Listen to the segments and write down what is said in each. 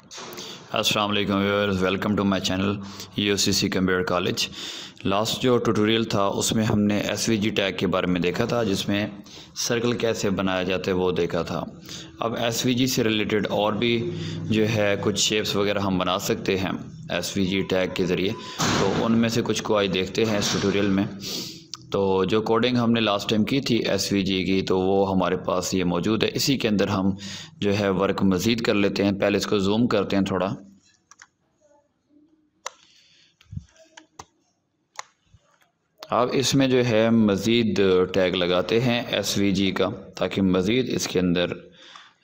अस्सलाम वालेकुम viewers, welcome to my channel UCC computer college. Last जो ट्यूटोरियल था उसमें हमने एसवीजी टैग के बारे में देखा था, जिसमें सर्कल कैसे बनाया जाता है वो देखा था। अब एसवीजी से रिलेटेड और भी जो है कुछ शेप्स वगैरह हम बना सकते हैं एसवीजी टैग के ज़रिए, तो उनमें से कुछ को आज देखते हैं इस ट्यूटोरियल में। तो जो कोडिंग हमने लास्ट टाइम की थी एसवीजी की, तो वो हमारे पास ये मौजूद है। इसी के अंदर हम जो है वर्क मज़ीद कर लेते हैं। पहले इसको जूम करते हैं थोड़ा। अब इसमें जो है मज़ीद टैग लगाते हैं एसवीजी का, ताकि मज़ीद इसके अंदर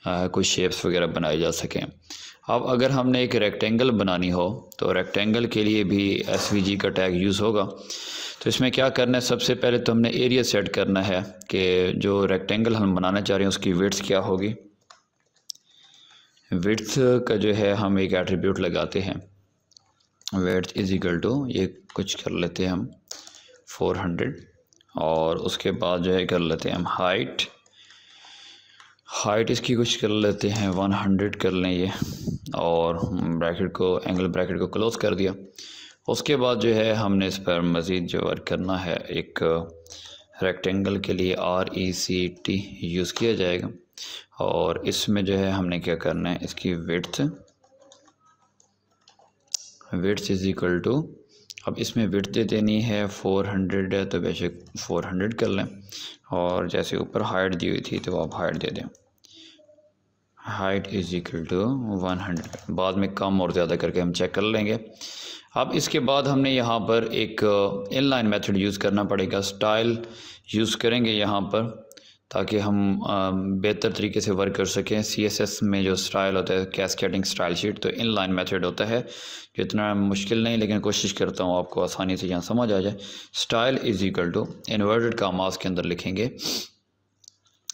कुछ शेप्स वगैरह बनाए जा सकें। अब अगर हमने एक रेक्टेंगल बनानी हो तो रेक्टेंगल के लिए भी एसवीजी का टैग यूज़ होगा। तो इसमें क्या करना है, सबसे पहले तो हमने एरिया सेट करना है कि जो रेक्टेंगल हम बनाना चाह रहे हैं उसकी विड्थ क्या होगी। विड्थ का जो है हम एक एट्रीब्यूट लगाते हैं, विड्थ इज इक्वल टू, ये कुछ कर लेते हैं हम 400, और उसके बाद जो है कर लेते हैं हम हाइट इसकी कुछ कर लेते हैं 100 कर लें ये, और ब्रैकेट को, एंगल ब्रैकेट को क्लोज़ कर दिया। उसके बाद जो है हमने इस पर मज़ीद जो वर्क करना है, एक रेक्टेंगल के लिए RECT यूज़ किया जाएगा, और इसमें जो है हमने क्या करना है, इसकी विड्थ इज़ इक्वल टू, अब इसमें विड्थ दे देनी है 400 है तो बेशक 400 कर लें, और जैसे ऊपर हाइट दी हुई थी तो आप हाइट दे दें, हाइट इज़ इक्वल टू 100। बाद में कम और ज़्यादा करके हम चेक कर लेंगे। अब इसके बाद हमने यहाँ पर एक इनलाइन मेथड यूज़ करना पड़ेगा, स्टाइल यूज़ करेंगे यहाँ पर, ताकि हम बेहतर तरीके से वर्क कर सकें। CSS में जो स्टाइल होता है कैस्केडिंग स्टाइल शीट, तो इनलाइन मेथड होता है, जो इतना मुश्किल नहीं, लेकिन कोशिश करता हूँ आपको आसानी से यहाँ समझ आ जाए। Style is equal to inverted commas के अंदर लिखेंगे,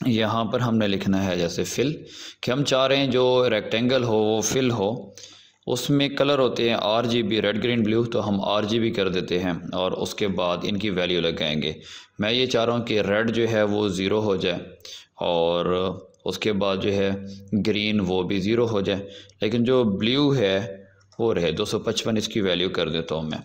यहाँ पर हमने लिखना है जैसे फिल, कि हम चाह रहे हैं जो रेक्टेंगल हो वो फिल हो, उसमें कलर होते हैं RGB, रेड ग्रीन ब्लू, तो हम RGB कर देते हैं, और उसके बाद इनकी वैल्यू लगाएंगे। मैं ये चाह रहा हूँ कि रेड जो है वो 0 हो जाए, और उसके बाद जो है ग्रीन वो भी 0 हो जाए, लेकिन जो ब्लू है वो रहे 255, इसकी वैल्यू कर देता हूँ मैं।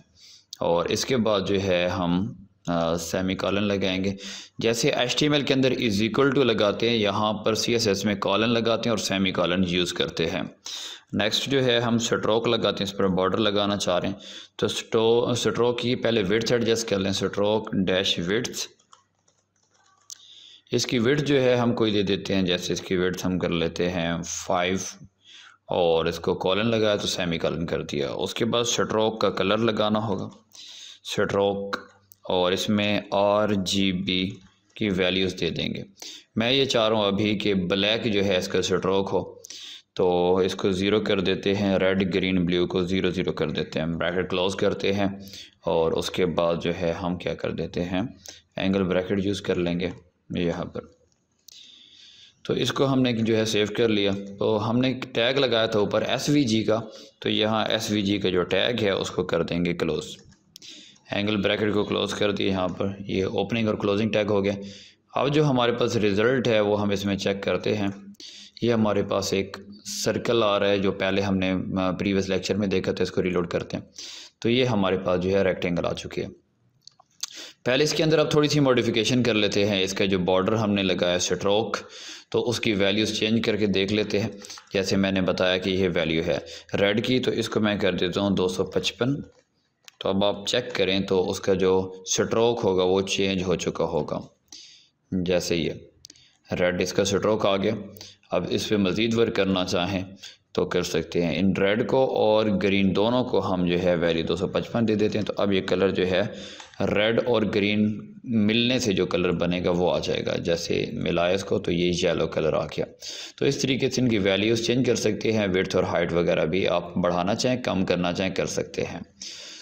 और इसके बाद जो है हम सेमी कॉलन लगाएंगे। जैसे HTML के अंदर इज़ इक्वल टू लगाते हैं, यहाँ पर CSS में कॉलन लगाते हैं और सेमी कॉलन यूज़ करते हैं। नेक्स्ट जो है हम स्ट्रोक लगाते हैं, इस पर बॉर्डर लगाना चाह रहे हैं तो स्ट्रोक की पहले विड्थ एडजस्ट कर लें, स्ट्रोक डैश विड्थ। इसकी विड्थ जो है हम कोई दे देते हैं, जैसे इसकी विड्थ हम कर लेते हैं 5, और इसको कॉलन लगाया तो सेमी कॉलन कर दिया। उसके बाद स्ट्रोक का कलर लगाना होगा, स्ट्रोक, और इसमें RGB की वैल्यूज़ दे देंगे। मैं ये चाह रहा हूँ अभी कि ब्लैक जो है इसका स्ट्रोक हो, तो इसको 0 कर देते हैं, रेड ग्रीन ब्लू को 0 0 कर देते हैं, ब्रैकेट क्लोज़ करते हैं, और उसके बाद जो है हम क्या कर देते हैं, एंगल ब्रैकेट यूज़ कर लेंगे यहाँ पर। तो इसको हमने जो है सेव कर लिया। तो हमने टैग लगाया था ऊपर SVG का, तो यहाँ SVG का जो टैग है उसको कर देंगे क्लोज़, एंगल ब्रैकेट को क्लोज़ कर दिए। यहाँ पर ये ओपनिंग और क्लोजिंग टैग हो गया। अब जो हमारे पास रिज़ल्ट है वो हम इसमें चेक करते हैं। ये हमारे पास एक सर्कल आ रहा है, जो पहले हमने प्रीवियस लेक्चर में देखा था, इसको रीलोड करते हैं, तो ये हमारे पास जो है रेक्टेंगल आ चुकी है। पहले इसके अंदर अब थोड़ी सी मॉडिफिकेशन कर लेते हैं। इसका जो बॉर्डर हमने लगाया स्ट्रोक, तो उसकी वैल्यूज़ चेंज करके देख लेते हैं। जैसे मैंने बताया कि ये वैल्यू है रेड की, तो इसको मैं कर देता हूँ 255। तो अब आप चेक करें तो उसका जो स्ट्रोक होगा वो चेंज हो चुका होगा। जैसे ये रेड इसका स्ट्रोक आ गया। अब इस पर मज़ीद वर्क करना चाहें तो कर सकते हैं। इन रेड को और ग्रीन दोनों को हम जो है वैल्यू 255 दे देते हैं। तो अब ये कलर जो है रेड और ग्रीन मिलने से जो कलर बनेगा वो आ जाएगा। जैसे मिलाया इसको तो ये येलो कलर आ गया। तो इस तरीके से इनकी वैल्यूज़ चेंज कर सकते हैं। विड्थ और हाइट वगैरह भी आप बढ़ाना चाहें, कम करना चाहें, कर सकते हैं।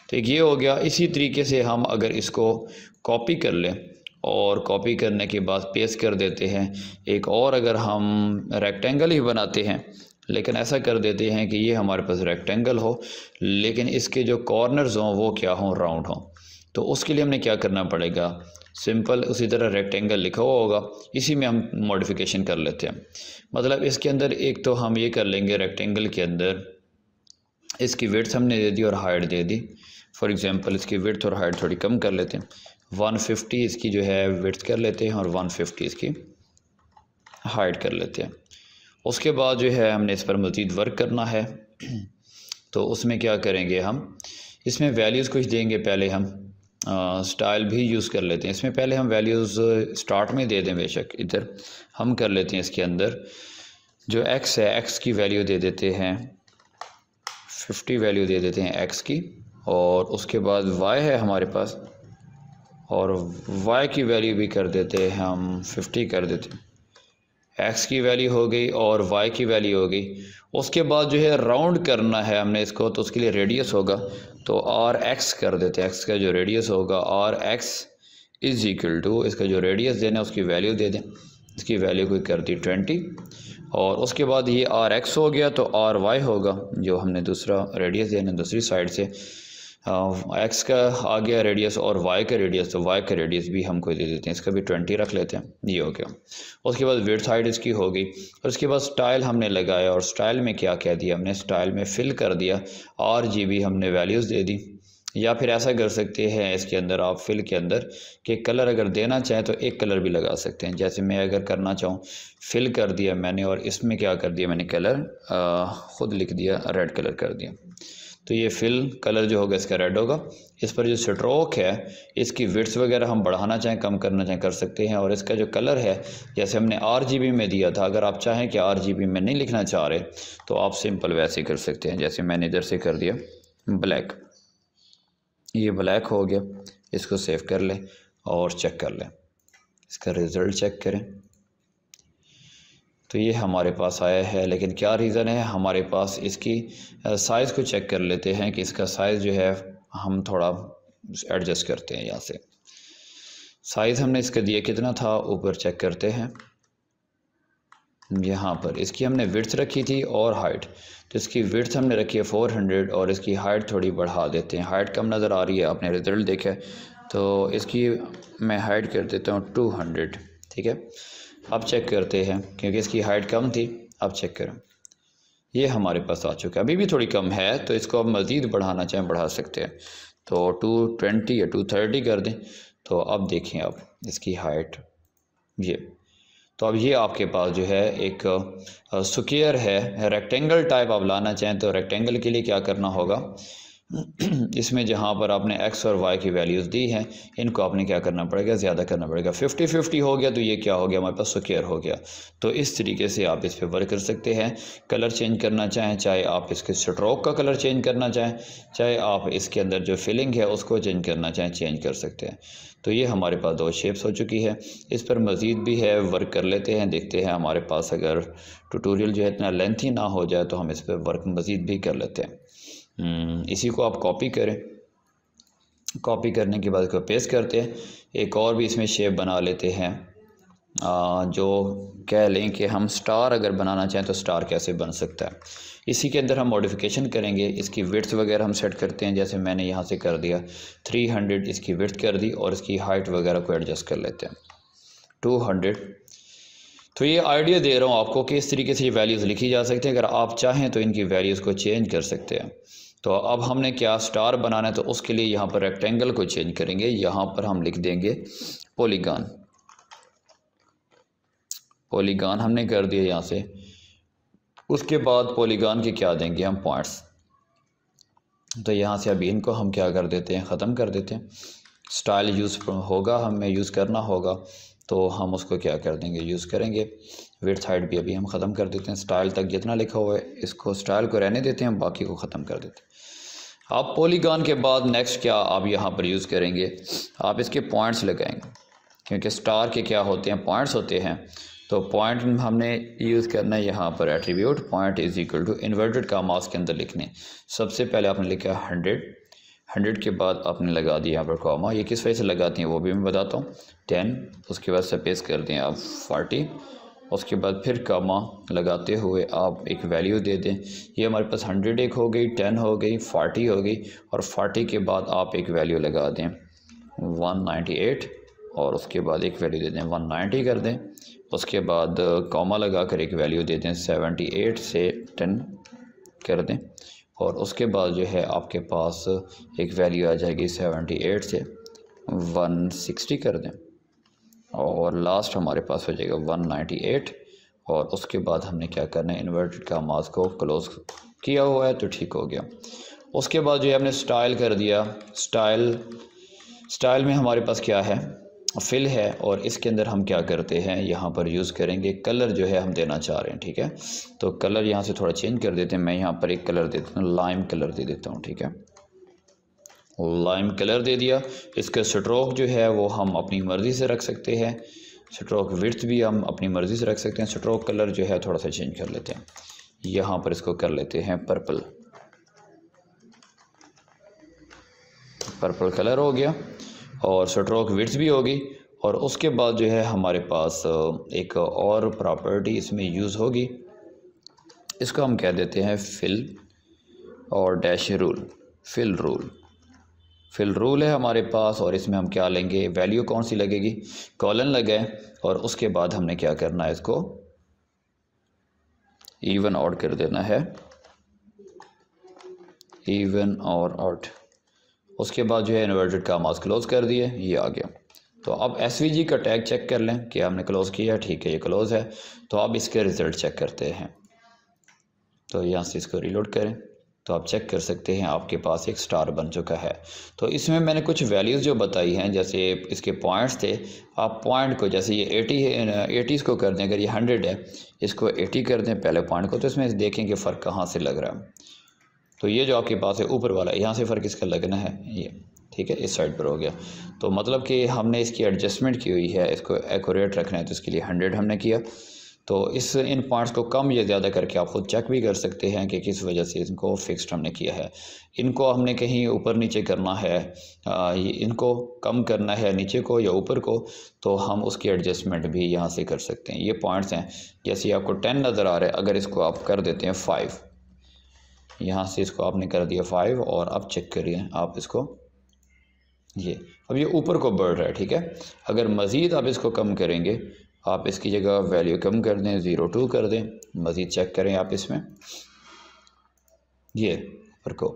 तो ये हो गया। इसी तरीके से हम अगर इसको कॉपी कर लें और कॉपी करने के बाद पेस्ट कर देते हैं, एक और अगर हम रेक्टेंगल ही बनाते हैं, लेकिन ऐसा कर देते हैं कि ये हमारे पास रेक्टेंगल हो, लेकिन इसके जो कॉर्नर्स हों वो क्या हों, राउंड हों। तो उसके लिए हमने क्या करना पड़ेगा, सिंपल उसी तरह रेक्टेंगल लिखा हुआ होगा, इसी में हम मॉडिफिकेशन कर लेते हैं। मतलब इसके अंदर एक तो हम ये कर लेंगे, रेक्टेंगल के अंदर इसकी विड्थ हमने दे दी और height they the. For example इसकी विड्थ और हाइट थोड़ी कम कर लेते हैं, 150 इसकी जो है विड्थ कर लेते हैं और 150 इसकी हाइट कर लेते हैं। उसके बाद जो है हमने इस पर मज़ीद वर्क करना है। तो उसमें क्या करेंगे, हम इसमें वैल्यूज़ कुछ देंगे। पहले हम स्टाइल भी यूज़ कर लेते हैं। इसमें पहले हम वैल्यूज़ स्टार्ट में दे दें, बेशक इधर हम कर लेते हैं। इसके अंदर जो x है, x की वैल्यू दे देते हैं 50 वैल्यू दे देते हैं x की, और उसके बाद y है हमारे पास, और y की वैल्यू भी कर देते हैं हम 50 कर देते हैं। x की वैल्यू हो गई और y की वैल्यू हो गई। उसके बाद जो है राउंड करना है हमने इसको, तो उसके लिए रेडियस होगा, तो आर एक्स कर देते हैं। x का जो रेडियस होगा r x is equal to, इसका जो रेडियस देना है उसकी वैल्यू दे दें। इसकी वैल्यू कोई कर दी 20, और उसके बाद ये आर एक्स हो गया, तो आर वाई होगा जो हमने दूसरा रेडियस देना दूसरी साइड से। एक्स का आ गया रेडियस और वाई का रेडियस, तो वाई का रेडियस भी हम कोई दे देते हैं, इसका भी 20 रख लेते हैं, ये हो गया। उसके बाद विड्थ हाइट इसकी हो गई, और उसके बाद स्टाइल हमने लगाया, और स्टाइल में क्या कह दिया हमने, स्टाइल में फिल कर दिया, RGB हमने वैल्यूज़ दे दी। या फिर ऐसा कर सकते हैं इसके अंदर आप फिल के अंदर कि कलर अगर देना चाहें तो एक कलर भी लगा सकते हैं। जैसे मैं अगर करना चाहूँ, फिल कर दिया मैंने और इसमें क्या कर दिया मैंने, कलर ख़ुद लिख दिया, रेड कलर कर दिया, तो ये फिल कलर जो होगा इसका रेड होगा। इस पर जो स्ट्रोक है इसकी विड्थ वगैरह हम बढ़ाना चाहें कम करना चाहें कर सकते हैं। और इसका जो कलर है जैसे हमने RGB में दिया था, अगर आप चाहें कि RGB में नहीं लिखना चाह रहे तो आप सिंपल वैसे ही कर सकते हैं। जैसे मैंने इधर से कर दिया ब्लैक, ये ब्लैक हो गया। इसको सेव कर लें और चेक कर लें, इसका रिज़ल्ट चेक करें, तो ये हमारे पास आया है। लेकिन क्या रीज़न है, हमारे पास इसकी साइज़ को चेक कर लेते हैं कि इसका साइज़ जो है हम थोड़ा एडजस्ट करते हैं। यहाँ से साइज़ हमने इसका दिया कितना था, ऊपर चेक करते हैं। यहाँ पर इसकी हमने विड्थ रखी थी और हाइट, तो इसकी विड्थ हमने रखी है 400 और इसकी हाइट थोड़ी बढ़ा देते हैं। हाइट कम नज़र आ रही है, आपने रिज़ल्ट देखा है, तो इसकी मैं हाइट कर देता हूँ 200, ठीक है। अब चेक करते हैं क्योंकि इसकी हाइट कम थी। अब चेक करें, ये हमारे पास आ चुका है। अभी भी थोड़ी कम है, तो इसको अब मज़ीद बढ़ाना चाहें बढ़ा सकते हैं, तो 220 या 230 कर दें। तो अब देखें आप इसकी हाइट ये, तो अब ये आपके पास जो है एक स्क्वायर है, रेक्टेंगल टाइप आप लाना चाहें तो रेक्टेंगल के लिए क्या करना होगा, इसमें जहाँ पर आपने x और y की वैल्यूज़ दी हैं इनको आपने क्या करना पड़ेगा, ज़्यादा करना पड़ेगा। 50-50 हो गया तो ये क्या हो गया, हमारे पास स्क्वायर हो गया। तो इस तरीके से आप इस पे वर्क कर सकते हैं। कलर चेंज करना चाहें, चाहे आप इसके स्ट्रोक का कलर चेंज करना चाहें, चाहे आप इसके अंदर जो फिलिंग है उसको चेंज करना चाहें, चेंज कर सकते हैं। तो ये हमारे पास 2 शेप्स हो चुकी है। इस पर मज़ीद भी है, वर्क कर लेते हैं, देखते हैं हमारे पास अगर ट्यूटोरियल जो है इतना लेंथी ना हो जाए तो हम इस पर वर्क मज़ीद भी कर लेते हैं। इसी को आप कॉपी करें, कॉपी करने के बाद इसको पेस्ट करते हैं। एक और भी इसमें शेप बना लेते हैं, जो कह लें कि हम स्टार अगर बनाना चाहें तो स्टार कैसे बन सकता है। इसी के अंदर हम मॉडिफिकेशन करेंगे, इसकी विड्थ वगैरह हम सेट करते हैं। जैसे मैंने यहाँ से कर दिया 300 इसकी विड्थ कर दी, और इसकी हाइट वगैरह को एडजस्ट कर लेते हैं 200। तो ये आइडिया दे रहा हूँ आपको कि इस तरीके से ये वैल्यूज़ लिखी जा सकती हैं। अगर आप चाहें तो इनकी वैल्यूज़ को चेंज कर सकते हैं। तो अब हमने क्या स्टार बनाना है, तो उसके लिए यहाँ पर रेक्टेंगल को चेंज करेंगे। यहाँ पर हम लिख देंगे पॉलीगॉन, पॉलीगॉन हमने कर दिया यहाँ से। उसके बाद पॉलीगॉन के क्या देंगे हम, पॉइंट्स। तो यहाँ से अभी इनको हम क्या कर देते हैं, ख़त्म कर देते हैं। स्टाइल यूज़ होगा, हमें यूज़ करना होगा, तो हम उसको क्या कर देंगे, यूज़ करेंगे। विड्थ हाइट भी अभी हम ख़त्म कर देते हैं। स्टाइल तक जितना लिखा हुआ है इसको स्टाइल को रहने देते हैं, बाकी को ख़त्म कर देते हैं। आप पॉलीगॉन के बाद नेक्स्ट क्या आप यहाँ पर यूज़ करेंगे, आप इसके पॉइंट्स लगाएंगे, क्योंकि स्टार के क्या होते हैं, पॉइंट्स होते हैं। तो पॉइंट हमने यूज़ करना है यहाँ पर attribute point is equal to inverted commas के अंदर लिखने। सबसे पहले आपने लिखा 100 के बाद आपने लगा दिया यहाँ पर कॉमा। ये किस वजह से लगाती हैं वो भी मैं बताता हूँ। 10, उसके बाद स्पेस कर दें आप 40, उसके बाद फिर कॉमा लगाते हुए आप एक वैल्यू दे दें। ये हमारे पास 100 एक हो गई, 10 हो गई, 40 हो गई, और 40 के बाद आप एक वैल्यू लगा दें 198, और उसके बाद एक वैल्यू दे दें 190 कर दें। उसके बाद कॉमा लगा कर एक वैल्यू दे दें 78 से 10 कर दें। और उसके बाद जो है आपके पास एक वैल्यू आ जाएगी 78 से 160 कर दें, और लास्ट हमारे पास हो जाएगा 198। और उसके बाद हमने क्या करना है, इन्वर्टेड कामास को क्लोज किया हुआ है तो ठीक हो गया। उसके बाद जो है हमने स्टाइल कर दिया। स्टाइल में हमारे पास क्या है, फिल है, और इसके अंदर हम क्या करते हैं, यहाँ पर यूज़ करेंगे कलर जो है हम देना चाह रहे हैं। ठीक है, तो कलर यहाँ से थोड़ा चेंज कर देते हैं। मैं यहाँ पर एक कलर देता हूँ, लाइम कलर दे देता हूँ। ठीक है, लाइम कलर दे दिया। इसका स्ट्रोक जो है वो हम अपनी मर्ज़ी से रख सकते हैं, स्ट्रोक विड्थ भी हम अपनी मर्ज़ी से रख सकते हैं। स्ट्रोक कलर जो है थोड़ा सा चेंज कर लेते हैं, यहाँ पर इसको कर लेते हैं पर्पल कलर हो गया, और स्ट्रोक विड्थ भी होगी। और उसके बाद जो है हमारे पास एक और प्रॉपर्टी इसमें यूज़ होगी, इसको हम कह देते हैं फिल और डैश रूल। फिल रूल है हमारे पास, और इसमें हम क्या लेंगे, वैल्यू कौन सी लगेगी, कॉलन लगाएं, और उसके बाद हमने क्या करना है, इसको इवन ऑड कर देना है, इवन और ऑड। उसके बाद जो है इन्वर्टेड कामास क्लोज कर दिए, ये आ गया। तो अब एसवीजी का टैग चेक कर लें कि आपने क्लोज़ किया, ठीक है ये क्लोज़ है। तो अब इसके रिज़ल्ट चेक करते हैं। तो यहाँ से इसको रीलोड करें तो आप चेक कर सकते हैं आपके पास एक स्टार बन चुका है। तो इसमें मैंने कुछ वैल्यूज़ जो बताई हैं, जैसे इसके पॉइंट्स थे, आप पॉइंट को जैसे ये 80 को कर दें, अगर ये 100 है इसको 80 कर दें पहले पॉइंट को, तो इसमें देखें कि फ़र्क कहाँ से लग रहा है। तो ये जो आपके पास है ऊपर वाला, यहाँ से फ़र्क इसका लगना है ये, ठीक है, इस साइड पर हो गया। तो मतलब कि हमने इसकी एडजस्टमेंट की हुई है, इसको एक्यूरेट रखना है, तो इसके लिए 100 हमने किया। तो इन पॉइंट्स को कम या ज़्यादा करके आप खुद चेक भी कर सकते हैं कि किस वजह से इनको फिक्स्ड हमने किया है। इनको हमने कहीं ऊपर नीचे करना है, इनको कम करना है नीचे को या ऊपर को, तो हम उसकी एडजस्टमेंट भी यहाँ से कर सकते हैं। ये पॉइंट्स हैं, जैसे आपको 10 नज़र आ रहा है, अगर इसको आप कर देते हैं 5, यहाँ से इसको आपने कर दिया 5, और अब चेक करिए आप इसको, ये अब ये ऊपर को बढ़ रहा है। ठीक है, अगर मज़ीद आप इसको कम करेंगे, आप इसकी जगह वैल्यू कम कर दें, 0.2 कर दें, मज़ीद चेक करें आप इसमें, ये ऊपर को।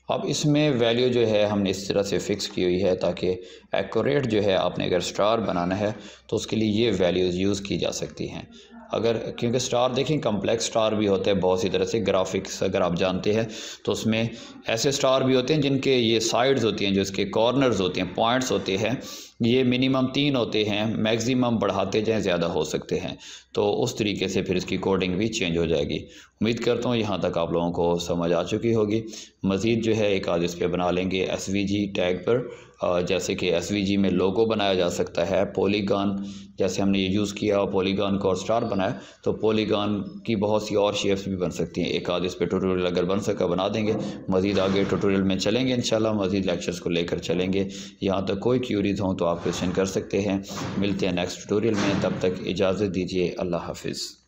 अब इसमें वैल्यू जो है हमने इस तरह से फ़िक्स की हुई है ताकि एक्यूरेट जो है आपने अगर स्टार बनाना है तो उसके लिए ये वैल्यूज़ यूज़ की जा सकती हैं। अगर क्योंकि स्टार देखें कम्प्लेक्स स्टार भी होते हैं बहुत सी तरह से, ग्राफिक्स अगर आप जानते हैं तो उसमें ऐसे स्टार भी होते हैं जिनके ये साइड्स होती हैं, जो इसके कॉर्नर्स होते हैं, पॉइंट्स होते हैं, ये मिनिमम 3 होते हैं, मैक्सिमम बढ़ाते जाएं ज़्यादा हो सकते हैं। तो उस तरीके से फिर इसकी कोडिंग भी चेंज हो जाएगी। उम्मीद करता हूँ यहाँ तक आप लोगों को समझ आ चुकी होगी। मज़ीद जो है एक आध इस पर बना लेंगे SVG टैग पर, जैसे कि SVG में लोगो बनाया जा सकता है, पॉलीगॉन जैसे हमने ये यूज़ किया, पॉलीगॉन को और स्टार बनाया, तो पॉलीगॉन की बहुत सी और शेप्स भी बन सकती हैं। एक आध इस पर ट्यूटोरियल अगर बन सका बना देंगे। मज़ीद आगे ट्यूटोरियल में चलेंगे इंशाल्लाह, मज़ीद लेक्चर्स को लेकर चलेंगे। यहाँ तक कोई क्यूरीज हों तो आप क्वेश्चन कर सकते हैं। मिलते हैं नेक्स्ट ट्यूटोरियल में, तब तक इजाज़त दीजिए, अल्लाह हाफिज़।